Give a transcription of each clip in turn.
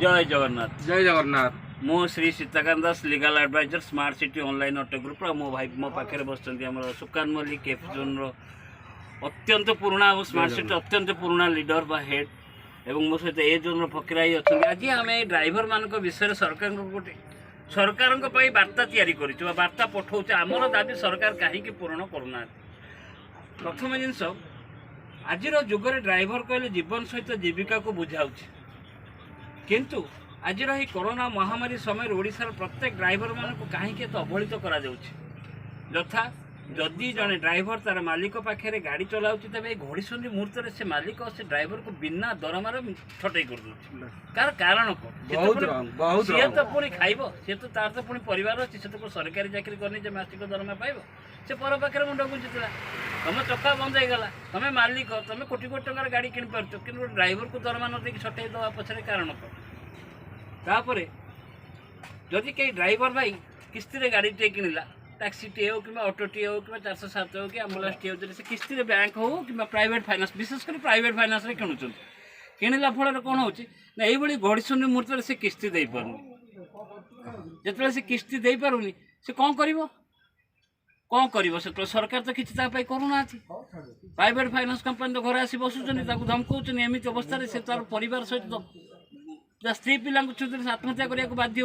जय जगन्नाथ। जय जगन्नाथ। मो Shri Sitakant Das legal advisor smart city online auto group मो भाई मो पाखे बस सुकान मल्लिक केफ जोन अत्यंत पुराणा और स्मार्ट सिटी अत्यंत पुराणा लीडर बा हेड एवं मो सहित ए जोन फकीर भाई अच्छा आज आम ड्राइवर मान विषय सरकार गोटे सरकार वार्ता तैयारी करता पठाऊे आमर दाबी सरकार कहीं पूरण करूना। प्रथम जिनस आज जुगर ड्राइवर कहले जीवन सहित जीविका को बुझाऊ किंतु आज कोरोना महामारी समय ओडिशार प्रत्येक ड्राइवर मान को कहीं अवहेलित करा यथा जदि जड़े ड्राइवर तार मालिक पाखे गाड़ी चलाऊ तेज घड़ीसंधि मुहूर्त से मालिक से ड्राइवर को बिना दरमार छटई कर कार कारण सी तो पुणी खाइब सी तो तार तो पुणी परिवार अच्छी से तो सरकारी चाकरी करनी मासिक दरमा पाइब से पर पाखे मुंड गुंजुला तुम चक्का बंद होगा तुम मालिक तुम कोटी कोटी टकर गाड़ी किन पार्छ कि ड्राइवर को दरमा न देकी छटई देवा पछरे कारण तापर जदि कई ड्राइवर भाई किस्ती गाड़ी टे किणला टैक्सी टे हो कि ऑटो टे हो कि 407 हो कि आम्बुलांस टे हो से किस्ती बैंक हो कि प्राइवेट फाइनान्स विशेषकर प्राइवेट फाइनान्स किणुच्च किणला फल कौन हो ये घड़ीसंधि मुहूर्त से किस्ती दे पार जो से किस्ती दे पारुनी से कौन कर सरकार तो किसी करूना प्राइवेट फाइनान्स कंपनी तो घर आसी बसुच्च धमकाउन एमती अवस्था से तार परिवार सहित स्त्री पिला आत्महत्या करने को बाध्य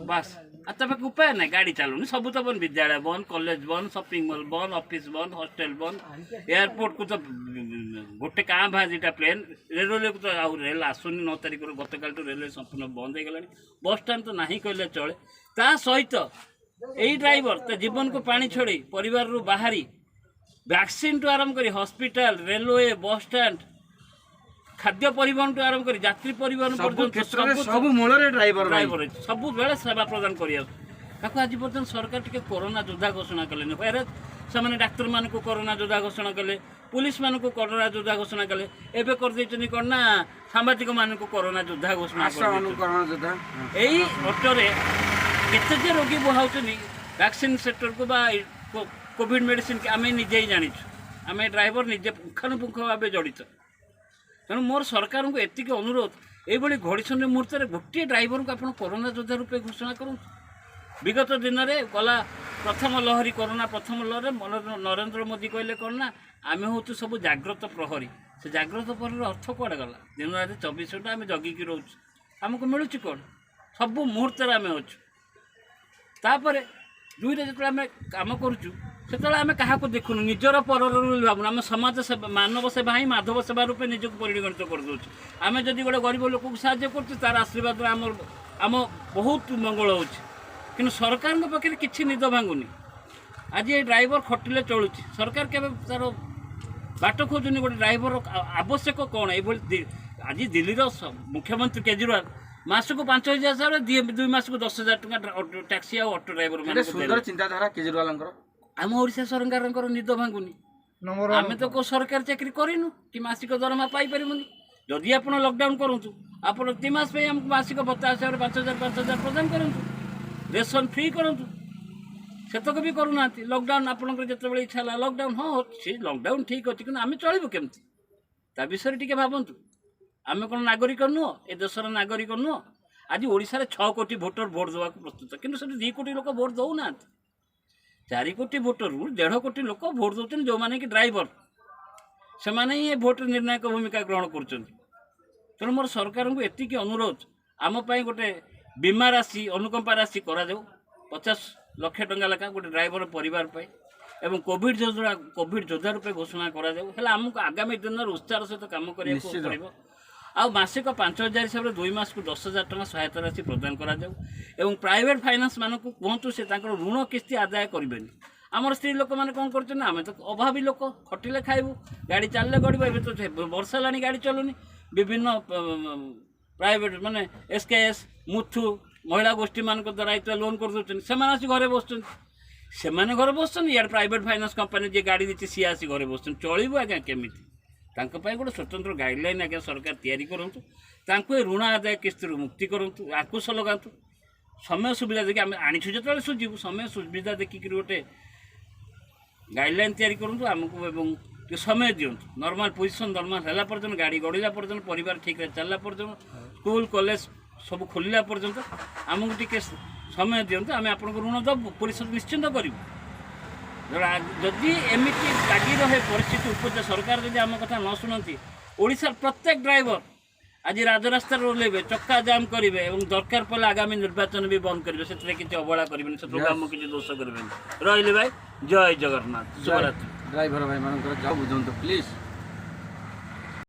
बास तक उपाय ना गाड़ी चलुनी सब तो बंद विद्यालय बंद कॉलेज बंद शॉपिंग मॉल बंद ऑफिस बंद हॉस्टल बंद एयरपोर्ट को तो गोटे क्या भा दुटा प्लेन रेलवे को तो रेल आसुनी 9 तारिख गत काल तो रेलवे संपूर्ण बंद हो बस स्टैंड तो नहीं कहले चले ता सहित यही ड्राइवर तो जीवन को पानी छोड़े परिवार रू बाहरी वैक्सीन टू आरंभ कर हॉस्पिटल रेलवे बस स्टैंड खाद्य परिवहन टू आरंभ कर यात्री परिवहन सब मूल ड्राइवर सब बेले सेवा प्रदान कर आज पर्यटन सरकार टी कोरोना योद्धा घोषणा कले से डाक्तर मान को कोरोना योद्धा घोषणा कले पुलिस मान को कोरोना योद्धा घोषणा कले एवं कर कौन ना सांबादिक मान को कोरोना योद्धा घोषणा यही अटोरे केते रोगी बुहाउन वैक्सीन सेक्टर को कोविड मेडिसिन आम निजे ही जानी आम ड्राइवर निजे पुंखानुपुंख भाव जड़ित तेणु मोर सरकार को एतिक अनुरोध ये घड़ीसंधि मुहूर्त में गोटे ड्राइवर को आप कोरोना योद्धा रूपे घोषणा करूँ। विगत दिन में गला प्रथम लहरी कोरोना प्रथम लहर नरेंद्र मोदी कहले कौन ना आम हूँ सब जाग्रत प्रहरी से जाग्रत प्रहरी अर्थ कौड़े गला दिन रात 24 घंटा आम जगिकी रोच आमको मिलूँ कौन सब मुहूर्त आम अच्छुपर दुईटा जो आम कम करुचु से आम क्या देखुन निजर पर भावना आम समाज सेवा मानव सेवा ही माधव सेवा रूपे निजक परिगणित करदे आम जदि गोटे गरीब लोक को साहय कर आशीर्वाद आम बहुत मंगल हो सरकार पाखे किसी निद भांगुनी आज ये ड्राइवर खटिले चलुँ सरकार के तार बाट खोजुनी गोटे ड्राइवर आवश्यक कौन ये आज दिल्ली मुख्यमंत्री केजरीवाल मास को 5,000 2 मास को 10,000 टका टैक्सी और ऑटो ड्राइवर सुंदर चिंताधारा केजरीवाल आम ओडिशा सरकार निद भांगुनी आम तो को सरकारी चाकरी करूँ कि मासिक दरमा पाइपर जदि आप लॉकडाउन करूँ आप 3 मास आमको मासिक 50,000 5,000 प्रदान करूँ रेशन फ्री करूँ सेतक भी करूना लॉकडाउन आपंकर जो इच्छा है लॉकडाउन हाँ से लॉकडाउन ठीक अच्छे कि आम चलू केमती ता विषय टी भावतु आम कौन नागरिक नुह ए देशर नागरिक नुह आज ओडिशा 6 कोटी भोटर भोट देवा प्रस्तुत कि 2 कोटी लोक भोट दौना 4 कोटी भोटर 1.5 कोटी लोक भोट दौन जो मैंने कि ड्राइवर से मैंने ये भोट निर्णायक भूमिका ग्रहण कर मोर सरकार को एतिक अनुरोध आम गोटे बीमा राशि अनुकंपा राशि करा 50 लाख टंका लेखा गोटे ड्राइवर परिवार एवं कोविड योद्धा रूपे घोषणा करा आमको आगामी दिन उत्साह सहित कम कर मासिक 5,000 हिसाब से 2 मास को 10,000 टका सहायता राशि प्रदान करा प्राइवेट फाइनान्स मान को कहतु से ऋण किस्ती आदाय करें आमर स्त्री लोक मैंने कौन कर तो अभावी लोक खटिले खाइबू गाड़ी चलने गड़ब तो वर्षा लानी गाड़ी चलुनी विभिन्न प्राइवेट माने एसकेएस मुथु महिला गोष्ठी मान दायित्व लोन कर दे घरे बस से घर बस प्राइवेट फाइनान्स कंपनी जी गाड़ी दी सी आसी घरे बस चलू आज्ञा केमी गोटे स्वतंत्र गाइडलाइन आज्ञा सरकार तैयारी करूँ ऋण आदाय किस्ती मुक्ति करूँ आकुश लगातु समय सुविधा देखिए आम आनीचु जो सुझीबू समय सुविधा देखिक गोटे गाइडलाइन तैयारी करूँ आमको ଟିକେ ସମୟ ଦିଅନ୍ତୁ ନର୍ମାଲ ପୋଜିସନ୍ ନର୍ମାଲ ହେଲା ପର୍ଯ୍ୟନ୍ତ ଗାଡ଼ି ଗଡ଼ିଲା ପର୍ଯ୍ୟନ୍ତ ପରିବାର ଠିକ୍ରେ ଚାଲିଲା ପର୍ଯ୍ୟନ୍ତ ସ୍କୁଲ କଲେଜ ସବୁ ଖୋଲିଲା ପର୍ଯ୍ୟନ୍ତ ଆମକୁ ଟିକେ ସମୟ ଦିଅନ୍ତୁ ଆମେ ଆପଣଙ୍କୁ ଋଣ ଦେବୁ ପରିଶୋଧ ନିଶ୍ଚିନ୍ତ କରିବୁ ଯଦି ଏମିତି ଲାଗି ରହେ ପରିସ୍ଥିତି ଉପଯୁକ୍ତ ସରକାର ଯଦି ଆମ କଥା ନ ଶୁଣନ୍ତି ଓଡ଼ିଶାର ପ୍ରତ୍ୟେକ ଡ୍ରାଇଭର ଆଜି ରାଜରାସ୍ତାରେ ଓହ୍ଲେଇବେ ଚକ୍କା ଜାମ୍ କରିବେ ଏବଂ ଦରକାର ପଡ଼ିଲେ ଆଗାମୀ ନିର୍ବାଚନ ବି ବନ୍ଦ କରିବେ ସେଥିରେ କିଛି ଅବହେଳା କରିବେନି ସେଥିରେ ଆମକୁ କିଛି ଦୋଷ କରିବେନି ରହିଲେ ଭାଇ ଜୟ ଜଗନ୍ନାଥ ଶୁଭରାତ୍ରି ଡ୍ରାଇଭର ଭାଇମାନଙ୍କର ଯାଉ ବୁଝନ୍ତୁ ପ୍ଲିଜ୍।